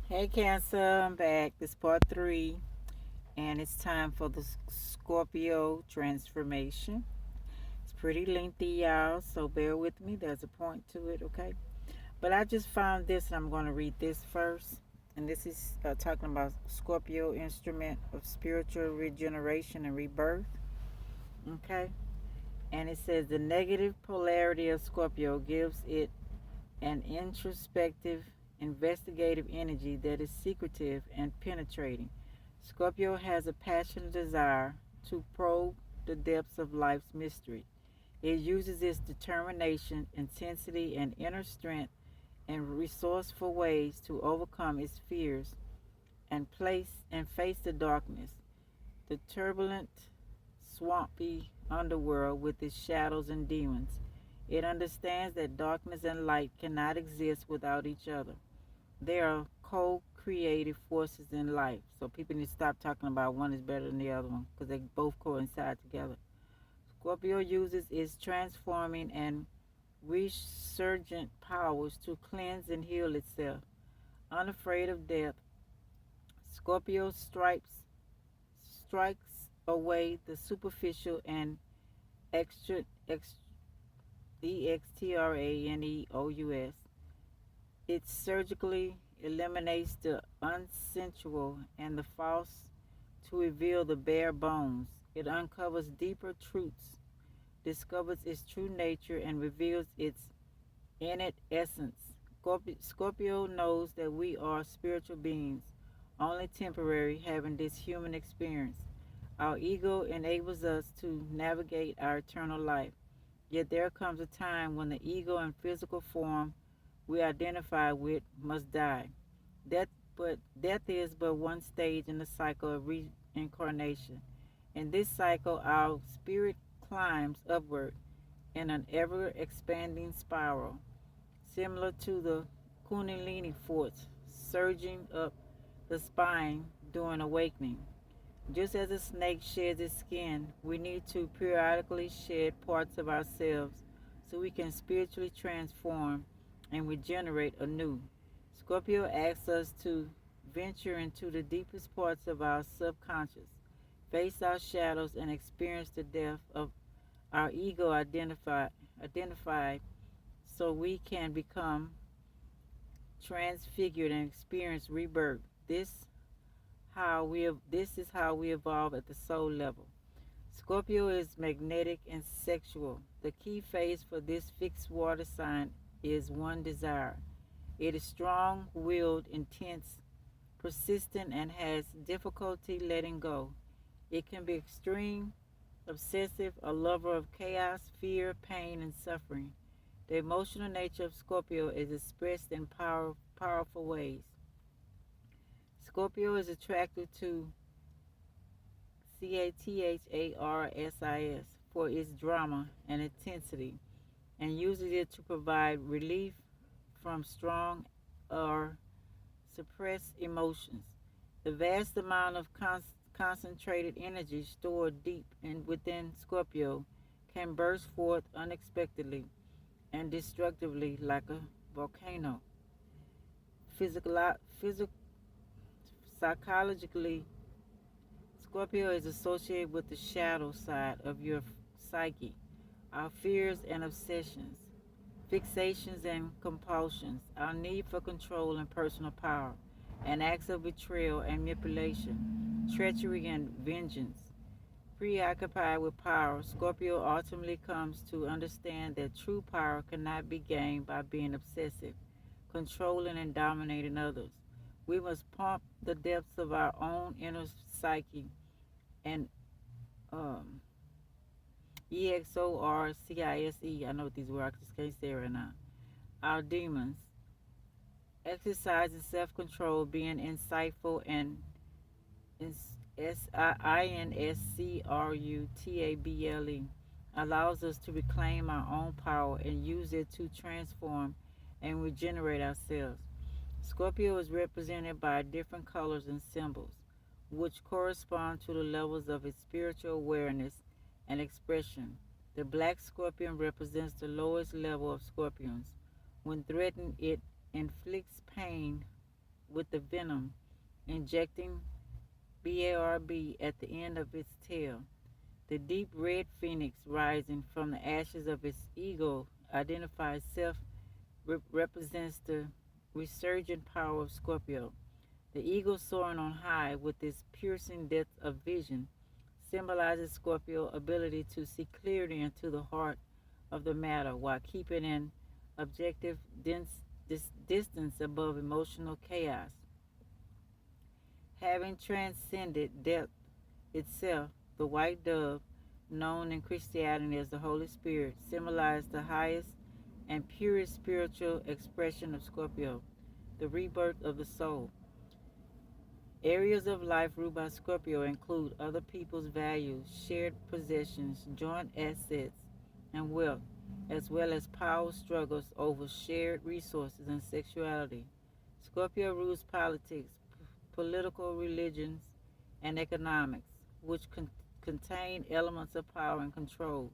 Hey Cancer, I'm back. This part 3, and it's time for the Scorpio transformation. It's pretty lengthy, y'all, so bear with me. There's a point to it, okay? But I just found this, and I'm going to read this first. And this is talking about Scorpio instrument of spiritual regeneration and rebirth, okay? And it says the negative polarity of Scorpio gives it an introspective, investigative energy that is secretive and penetrating. Scorpio has a passionate desire to probe the depths of life's mystery. It uses its determination, intensity, and inner strength in resourceful ways to overcome its fears and face the darkness, the turbulent, swampy underworld with its shadows and demons. It understands that darkness and light cannot exist without each other. They are co-creative forces in life. So people need to stop talking about one is better than the other one because they both coincide together. Scorpio uses its transforming and resurgent powers to cleanse and heal itself. Unafraid of death, Scorpio strikes away the superficial and extra, extraneous. It surgically eliminates the unsensual and the false to reveal the bare bones. It uncovers deeper truths, discovers its true nature, and reveals its innate essence. Scorpio knows that we are spiritual beings, only temporary, having this human experience. Our ego enables us to navigate our eternal life. Yet there comes a time when the ego and physical form we identify with must die. Death, death is but one stage in the cycle of reincarnation. In this cycle, our spirit climbs upward in an ever expanding spiral, similar to the Kundalini force surging up the spine during awakening. Just as a snake sheds its skin, we need to periodically shed parts of ourselves so we can spiritually transform and regenerate anew. Scorpio asks us to venture into the deepest parts of our subconscious, face our shadows, and experience the death of our ego identified so we can become transfigured and experience rebirth. This is how we evolve at the soul level. Scorpio is magnetic and sexual. The key phase for this fixed water sign is one desire. It is strong willed, intense, persistent, and has difficulty letting go. It can be extreme, obsessive, a lover of chaos, fear, pain, and suffering. The emotional nature of Scorpio is expressed in powerful ways. Scorpio is attracted to Catharsis for its drama and intensity and uses it to provide relief from strong or suppressed emotions. The vast amount of concentrated energy stored deep within Scorpio can burst forth unexpectedly and destructively like a volcano. Physical, physical, Psychologically, Scorpio is associated with the shadow side of your psyche, our fears and obsessions, fixations and compulsions, our need for control and personal power, and acts of betrayal and manipulation, treachery and vengeance. Preoccupied with power, Scorpio ultimately comes to understand that true power cannot be gained by being obsessive, controlling, and dominating others. We must pump the depths of our own inner psyche and um, EXORCISE. I know what these words, I just can't say it right now. Our demons, exercising self control, being insightful, and INSCRUTABLE allows us to reclaim our own power and use it to transform and regenerate ourselves. Scorpio is represented by different colors and symbols, which correspond to the levels of its spiritual awareness and expression. The black scorpion represents the lowest level of scorpions. When threatened, it inflicts pain with the venom, injecting barb at the end of its tail. The deep red phoenix rising from the ashes of its ego identified self represents the resurgent power of Scorpio. The eagle soaring on high with its piercing depth of vision symbolizes Scorpio's ability to see clearly into the heart of the matter while keeping an objective distance above emotional chaos. Having transcended death itself, the white dove, known in Christianity as the Holy Spirit, symbolizes the highest and purest spiritual expression of Scorpio, the rebirth of the soul. Areas of life ruled by Scorpio include other people's values, shared possessions, joint assets, and wealth, as well as power struggles over shared resources and sexuality. Scorpio rules politics, political religions, and economics, which contain elements of power and control.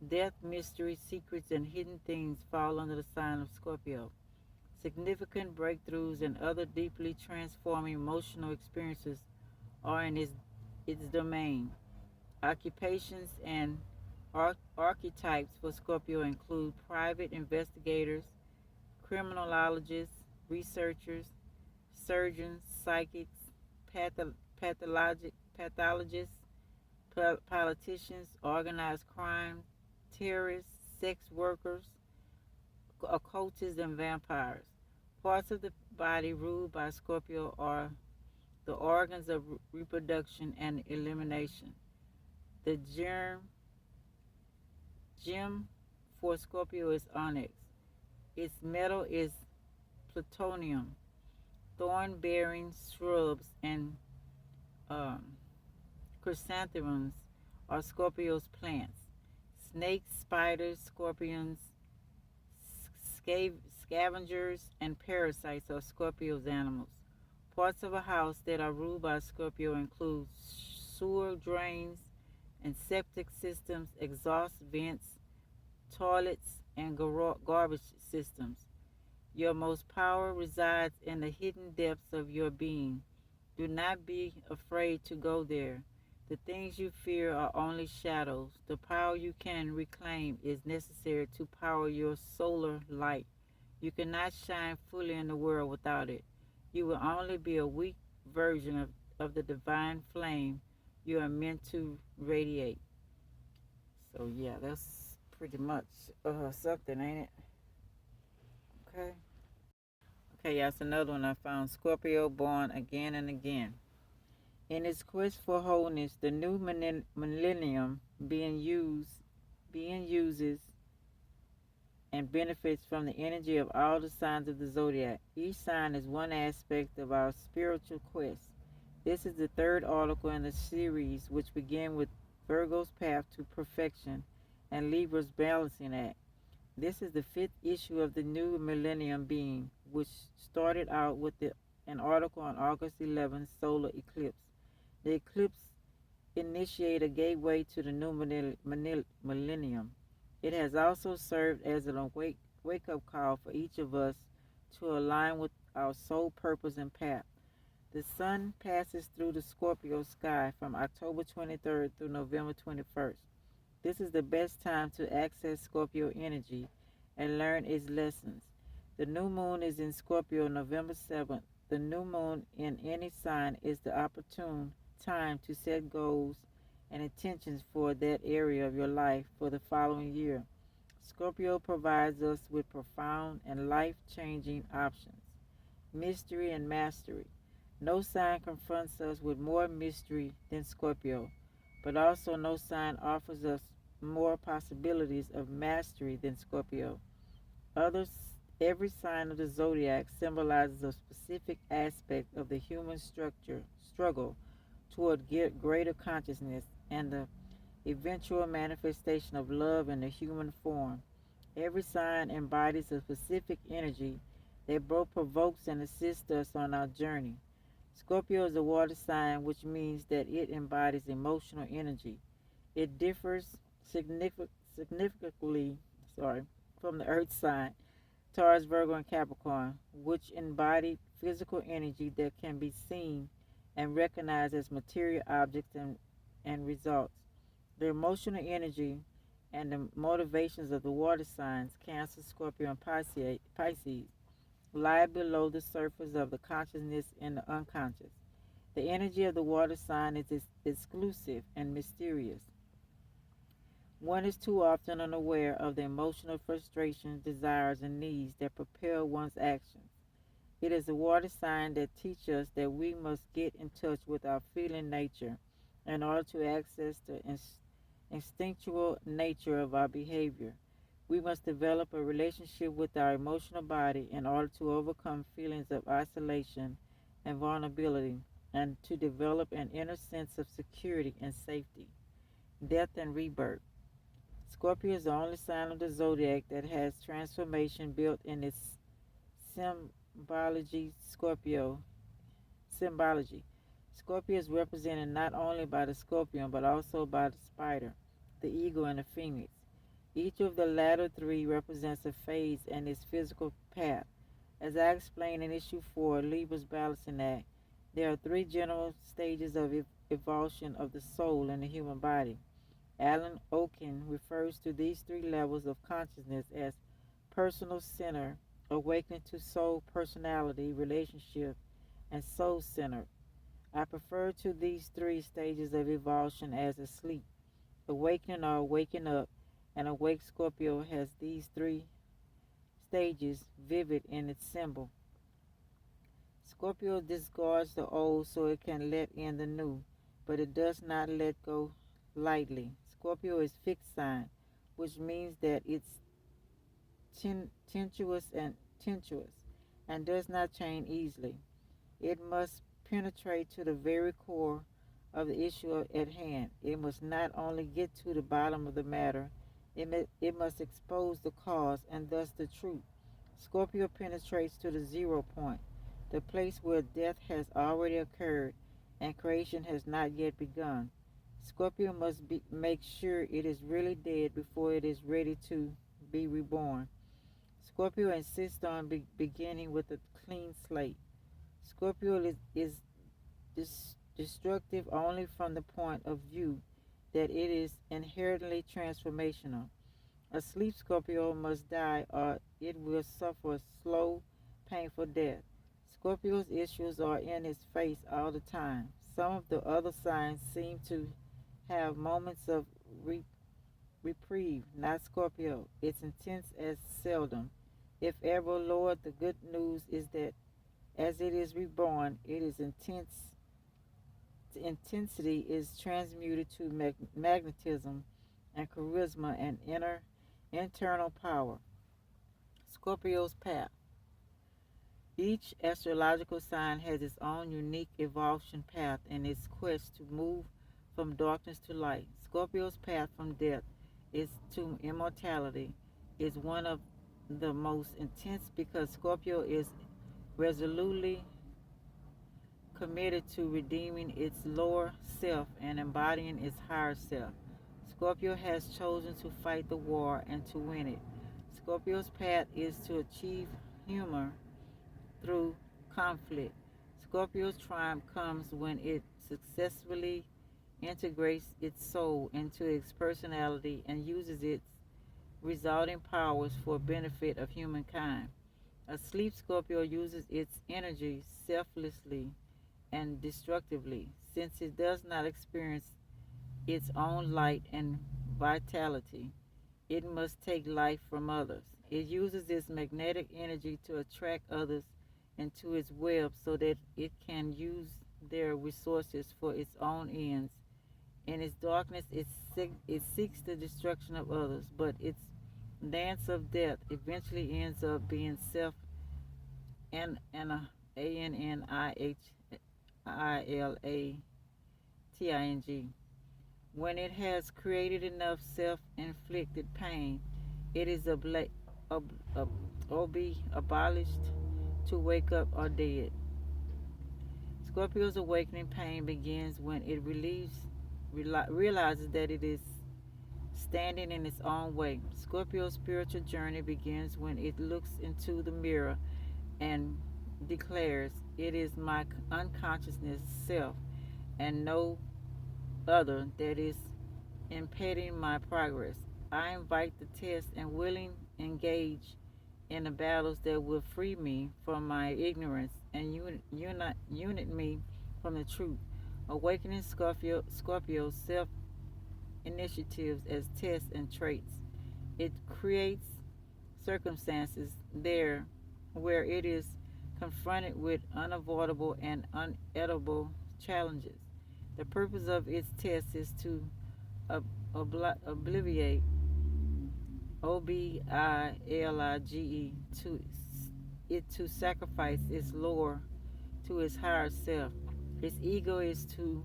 Death, mystery, secrets, and hidden things fall under the sign of Scorpio. Significant breakthroughs and other deeply transforming emotional experiences are in its domain. Occupations and archetypes for Scorpio include private investigators, criminologists, researchers, surgeons, psychics, pathologists, politicians, organized crime, terrorists, sex workers, occultists, and vampires. Parts of the body ruled by Scorpio are the organs of reproduction and elimination. The gem for Scorpio is onyx. Its metal is plutonium. Thorn-bearing shrubs and um, chrysanthemums are Scorpio's plants. Snakes, spiders, scorpions, scavengers, and parasites are Scorpio's animals. Parts of a house that are ruled by Scorpio include sewer drains and septic systems, exhaust vents, toilets, and garbage systems. Your most power resides in the hidden depths of your being. Do not be afraid to go there. The things you fear are only shadows. The power you can reclaim is necessary to power your solar light. You cannot shine fully in the world without it. You will only be a weak version of the divine flame you are meant to radiate. So, yeah, that's pretty much something, ain't it? Okay. Okay, yeah, that's another one I found. Scorpio born again and again. In its quest for wholeness, the new millennium being uses and benefits from the energy of all the signs of the zodiac. Each sign is one aspect of our spiritual quest. This is the third article in the series, which began with Virgo's path to perfection and Libra's balancing act. This is the fifth issue of the new millennium being, which started out with an article on August 11th solar eclipse. The eclipse initiated a gateway to the new millennium. It has also served as an wake-up call for each of us to align with our soul purpose and path. The sun passes through the Scorpio sky from October 23rd through November 21st. This is the best time to access Scorpio energy and learn its lessons. The new moon is in Scorpio November 7th. The new moon in any sign is the opportune time to set goals and intentions for that area of your life for the following year. Scorpio provides us with profound and life-changing options. Mystery and mastery. No sign confronts us with more mystery than Scorpio, but also no sign offers us more possibilities of mastery than Scorpio. Others, every sign of the zodiac symbolizes a specific aspect of the human struggle toward greater consciousness and the eventual manifestation of love in the human form. Every sign embodies a specific energy that both provokes and assists us on our journey. Scorpio is a water sign, which means that it embodies emotional energy. It differs significantly from the earth sign, Taurus, Virgo, and Capricorn, which embody physical energy that can be seen and recognized as material objects and results. The emotional energy and the motivations of the water signs, Cancer, Scorpio, and Pisces, lie below the surface of the consciousness and the unconscious. The energy of the water sign is exclusive and mysterious. One is too often unaware of the emotional frustrations, desires, and needs that propel one's actions. It is the water sign that teaches us that we must get in touch with our feeling nature in order to access the instinctual nature of our behavior. We must develop a relationship with our emotional body in order to overcome feelings of isolation and vulnerability and to develop an inner sense of security and safety. Death and rebirth. Scorpio is the only sign of the zodiac that has transformation built in its symbology. Symbology. Scorpio is represented not only by the scorpion but also by the spider, the eagle, and the phoenix. Each of the latter three represents a phase in its physical path. As I explained in issue 4, Libra's Balancing Act, there are three general stages of evolution of the soul in the human body. Alan Oken refers to these three levels of consciousness as personal center, awakening to soul personality, relationship, and soul center. I refer to these three stages of evolution as asleep, awakening, or waking up. An awake Scorpio has these three stages vivid in its symbol. Scorpio discards the old so it can let in the new, but it does not let go lightly. Scorpio is fixed sign, which means that it's tenuous and does not change easily. It must penetrate to the very core of the issue at hand. It must not only get to the bottom of the matter, it must expose the cause and thus the truth. Scorpio penetrates to the zero point, the place where death has already occurred and creation has not yet begun. Scorpio must make sure it is really dead before it is ready to be reborn. Scorpio insists on beginning with a clean slate. Scorpio is destructive only from the point of view that it is inherently transformational. A sleep Scorpio must die or it will suffer a slow, painful death. Scorpio's issues are in its face all the time. Some of the other signs seem to have moments of reprieve, not Scorpio. It's intense as seldom. If ever, Lord, the good news is that as it is reborn, it is intense. Intensity is transmuted to magnetism and charisma and internal power. Scorpio's path. Each astrological sign has its own unique evolution path in its quest to move from darkness to light. Scorpio's path from death is to immortality is one of the most intense because Scorpio is resolutely committed to redeeming its lower self and embodying its higher self. Scorpio has chosen to fight the war and to win it. Scorpio's path is to achieve humor through conflict. Scorpio's triumph comes when it successfully integrates its soul into its personality and uses its resulting powers for benefit of humankind. A sleep Scorpio uses its energy selflessly and destructively, since it does not experience its own light and vitality. It must take life from others. It uses its magnetic energy to attract others into its web so that it can use their resources for its own ends. In its darkness, it seeks the destruction of others, but its dance of death eventually ends up being self and annihilating. When it has created enough self-inflicted pain, it is abolished to wake up or dead. Scorpio's awakening pain begins when it realizes that it is standing in its own way. Scorpio's spiritual journey begins when it looks into the mirror and declares, it is my unconsciousness self and no other that is impeding my progress. I invite the test and willing engage in the battles that will free me from my ignorance and unite me from the truth. Awakening Scorpio's self initiatives as tests and traits. It creates circumstances there where it is confronted with unavoidable and unedible challenges. The purpose of its test is to obliviate OBILIGE to it to sacrifice its lower to its higher self. Its ego is to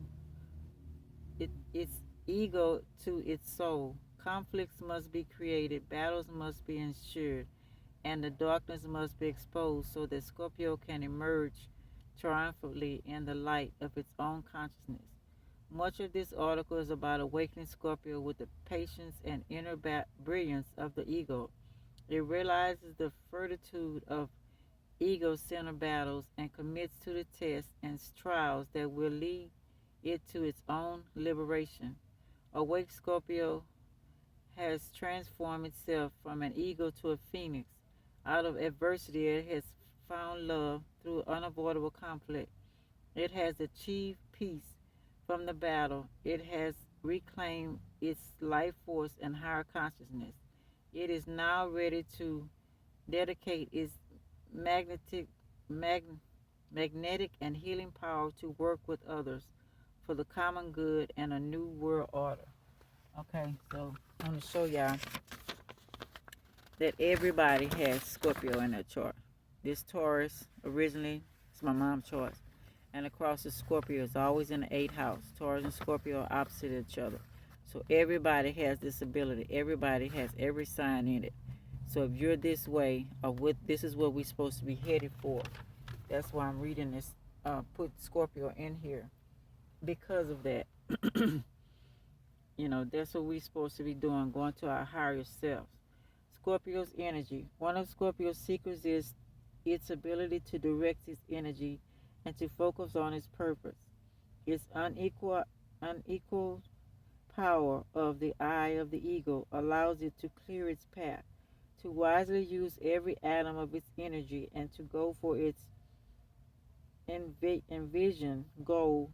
its ego to its soul. Conflicts must be created, battles must be ensured, and the darkness must be exposed so that Scorpio can emerge triumphantly in the light of its own consciousness. Much of this article is about awakening Scorpio with the patience and inner brilliance of the ego. It realizes the fortitude of ego-centered battles and commits to the tests and trials that will lead it to its own liberation. Awake Scorpio has transformed itself from an ego to a phoenix. Out of adversity, it has found love through unavoidable conflict. It has achieved peace from the battle. It has reclaimed its life force and higher consciousness. It is now ready to dedicate its magnetic, mag, magnetic and healing power to work with others for the common good and a new world order. Okay, so I'm going to show y'all that everybody has Scorpio in their chart. This Taurus originally is my mom's chart. And across the Scorpio is always in the 8th house. Taurus and Scorpio are opposite each other. So everybody has this ability. Everybody has every sign in it. So if you're this way, or what, this is what we're supposed to be headed for. That's why I'm reading this. Put Scorpio in here because of that. That's what we're supposed to be doing, going to our higher selves. Scorpio's energy. One of Scorpio's secrets is its ability to direct its energy and to focus on its purpose. Its unequal power of the eye of the eagle allows it to clear its path, to wisely use every atom of its energy, and to go for its envisioned goal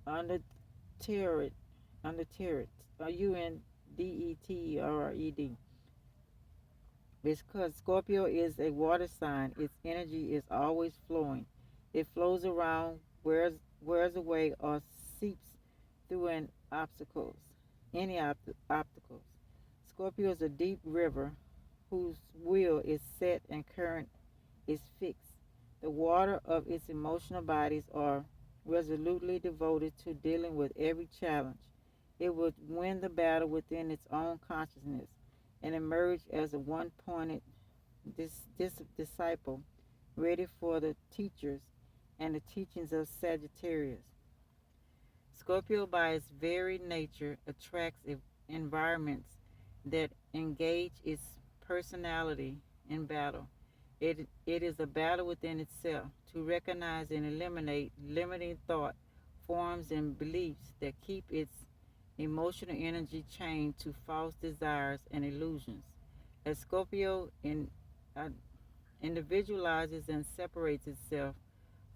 under Terret, under Terret, Undeterred. Because Scorpio is a water sign, its energy is always flowing. It flows around, wears away, or seeps through any obstacles. Scorpio is a deep river whose wheel is set and current is fixed. The water of its emotional bodies are resolutely devoted to dealing with every challenge. It would win the battle within its own consciousness and emerge as a one-pointed disciple, ready for the teachers and the teachings of Sagittarius. Scorpio, by its very nature, attracts environments that engage its personality in battle. It is a battle within itself to recognize and eliminate limiting thought, forms, and beliefs that keep its emotional energy chained to false desires and illusions. As Scorpio uh, individualizes and separates itself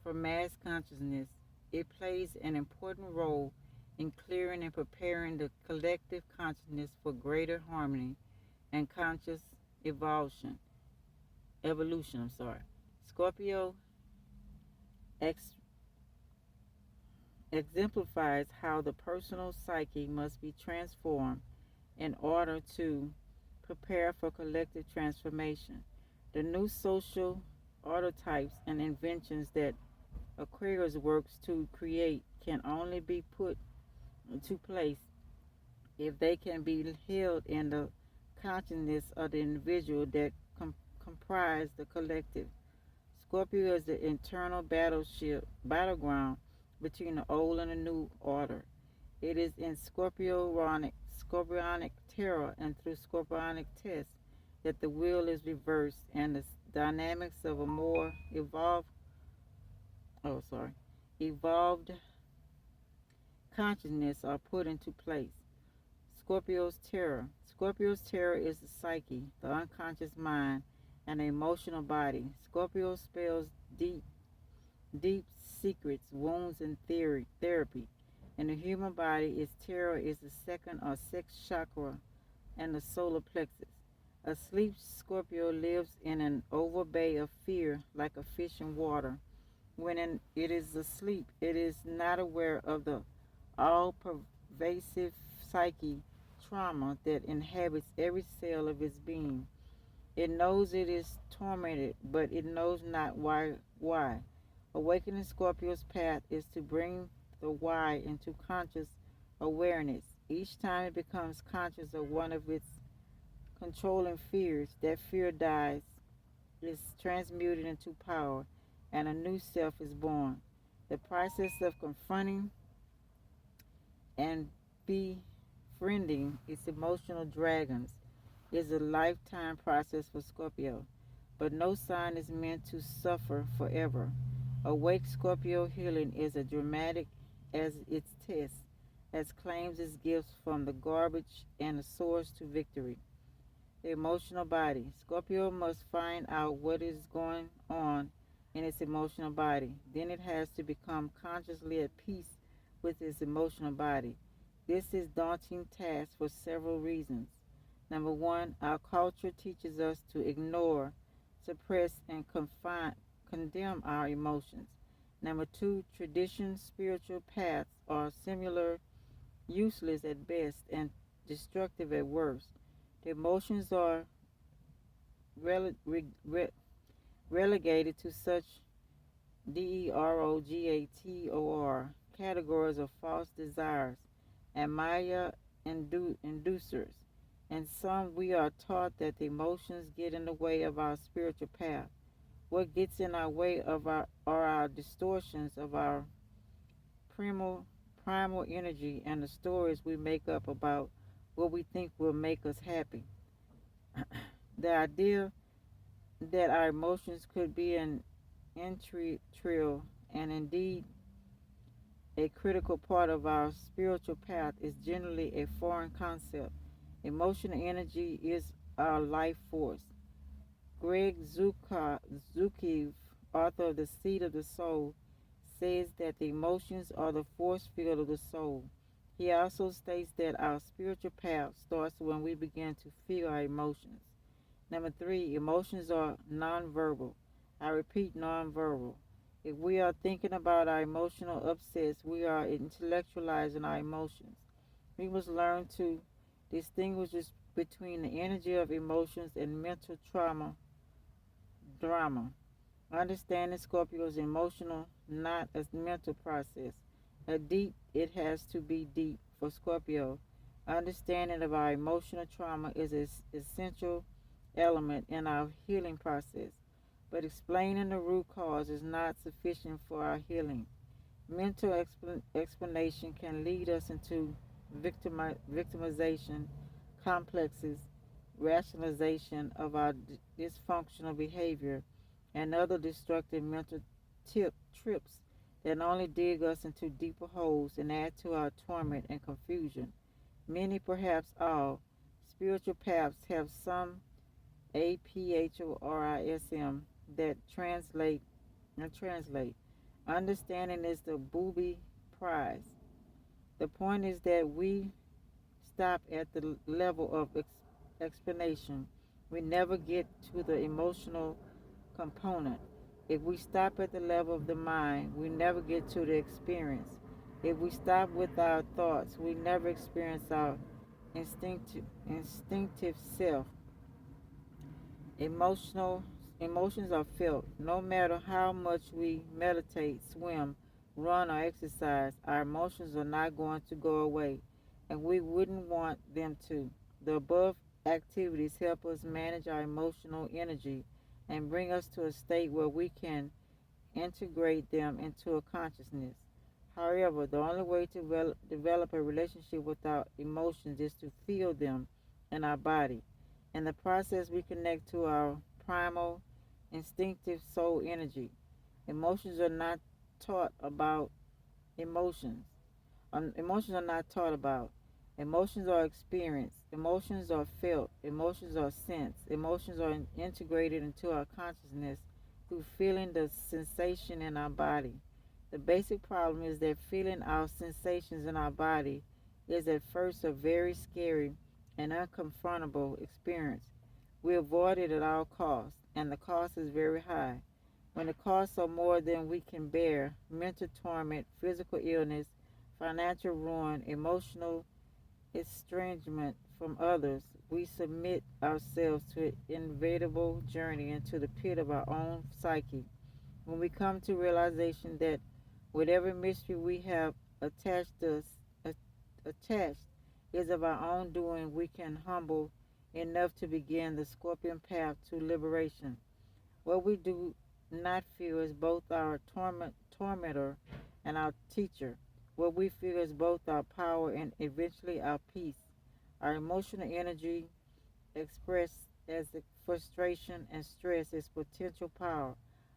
from mass consciousness, it plays an important role in clearing and preparing the collective consciousness for greater harmony and conscious evolution. Scorpio ex- exemplifies how the personal psyche must be transformed in order to prepare for collective transformation. The new social archetypes and inventions that Aquarius works to create can only be put into place if they can be held in the consciousness of the individual that comprise the collective. Scorpio is the internal battleground between the old and the new order. It is in scorpionic terror and through scorpionic tests that the will is reversed and the dynamics of a more evolved oh sorry, evolved consciousness are put into place. Scorpio's terror. Scorpio's terror is the psyche, the unconscious mind, and the emotional body. Scorpio spells deep, deep secrets, wounds, and therapy. In the human body, its terror is the second or sixth chakra and the solar plexus. A sleep Scorpio lives in an oval bay of fear like a fish in water. It is asleep, it is not aware of the all pervasive psyche trauma that inhabits every cell of its being. It knows it is tormented, but it knows not why. Awakening Scorpio's path is to bring the why into conscious awareness. Each time it becomes conscious of one of its controlling fears, that fear dies, is transmuted into power, and a new self is born. The process of confronting and befriending its emotional dragons is a lifetime process for Scorpio, but no sign is meant to suffer forever. Awake Scorpio healing is as dramatic as its test, as claims its gifts from the garbage and the source to victory. The emotional body. Scorpio must find out what is going on in its emotional body. Then it has to become consciously at peace with its emotional body. This is a daunting task for several reasons. Number one, our culture teaches us to ignore, suppress, and condemn our emotions. Number two, tradition spiritual paths are similar, useless at best, and destructive at worst. The emotions are rele- re- relegated to such derogator categories of false desires and Maya inducers. And some we are taught that the emotions get in the way of our spiritual path. What gets in our way of our are our distortions of our primal primal energy and the stories we make up about what we think will make us happy. The idea that our emotions could be an integral and indeed a critical part of our spiritual path is generally a foreign concept. Emotional energy is our life force. Greg Zukiv, author of The Seed of the Soul, says that the emotions are the force field of the soul. He also states that our spiritual path starts when we begin to feel our emotions. Number three, emotions are nonverbal. I repeat, nonverbal. If we are thinking about our emotional upsets, we are intellectualizing our emotions. We must learn to distinguish between the energy of emotions and mental drama. Understanding Scorpio's emotional, not a mental process. It has to be deep for Scorpio. Understanding of our emotional trauma is an essential element in our healing process, but explaining the root cause is not sufficient for our healing. Mental explanation can lead us into victimization, complexes, rationalization of our dysfunctional behavior, and other destructive mental trips that only dig us into deeper holes and add to our torment and confusion. Many, perhaps all, spiritual paths have some APHORISM that translate. Understanding is the booby prize. The point is that we stop at the level of explanation. We never get to the emotional component. If we stop at the level of the mind, we never get to the experience. If we stop with our thoughts, we never experience our instinctive self. Emotional Emotions are felt. No matter how much we meditate, swim, run, or exercise, our emotions are not going to go away, and we wouldn't want them to. The above activities help us manage our emotional energy and bring us to a state where we can integrate them into a consciousness. However, the only way to develop a relationship with our emotions is to feel them in our body. In the process, we connect to our primal, instinctive soul energy. Emotions are not taught about emotions. Emotions are not taught about. Emotions are experienced. Emotions are felt. Emotions are sensed. Emotions are integrated into our consciousness through feeling the sensation in our body. The basic problem is that feeling our sensations in our body is at first a very scary and unconfrontable experience. We avoid it at all costs, and the cost is very high. When the costs are more than we can bear, mental torment, physical illness, financial ruin, emotional estrangement from others, we submit ourselves to an inevitable journey into the pit of our own psyche. When we come to realization that whatever mystery we have attached us attached is of our own doing, we can humble enough to begin the scorpion path to liberation. What we do not feel is both our tormentor and our teacher. What we feel is both our power and eventually our peace. Our emotional energy expressed as the frustration and stress is potential power.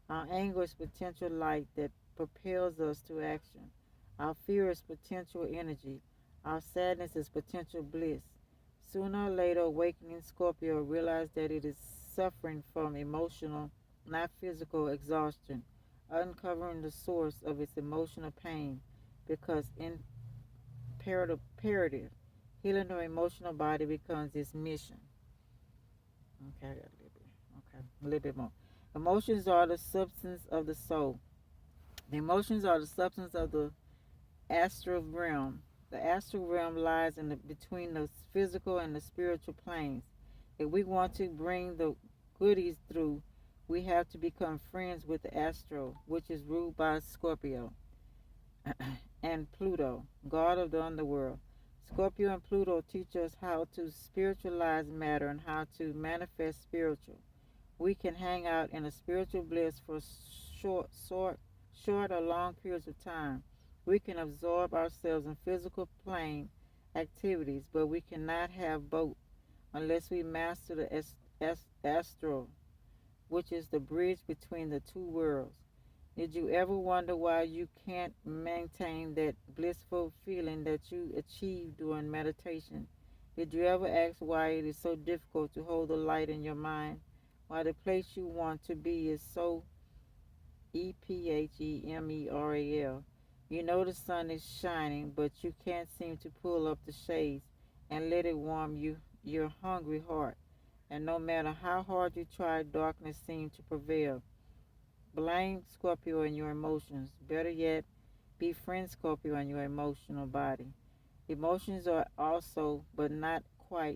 Our anger is potential light that propels us to action. Our fear is potential energy. Our sadness is potential bliss. Sooner or later, awakening Scorpio realizes that it is suffering from emotional, not physical exhaustion, uncovering the source of its emotional pain because imperative healing the emotional body becomes its mission. Okay, I got a little bit. Okay, a little bit more. Emotions are the substance of the soul. The emotions are the substance of the astral realm. The astral realm lies between the physical and the spiritual planes. If we want to bring the goodies through, we have to become friends with the astral, which is ruled by Scorpio and Pluto, god of the underworld. Scorpio and Pluto teach us how to spiritualize matter and how to manifest spiritual. We can hang out in a spiritual bliss for short or long periods of time. We can absorb ourselves in physical plane activities, but we cannot have both unless we master the astral, which is the bridge between the two worlds. Did you ever wonder why you can't maintain that blissful feeling that you achieve during meditation? Did you ever ask why it is so difficult to hold the light in your mind? Why the place you want to be is so EPHEMERAL. You know the sun is shining, but you can't seem to pull up the shades and let it warm your hungry heart. And no matter how hard you try, darkness seems to prevail. Blame Scorpio in your emotions. Better yet, befriend Scorpio in your emotional body. Emotions are also, but not quite,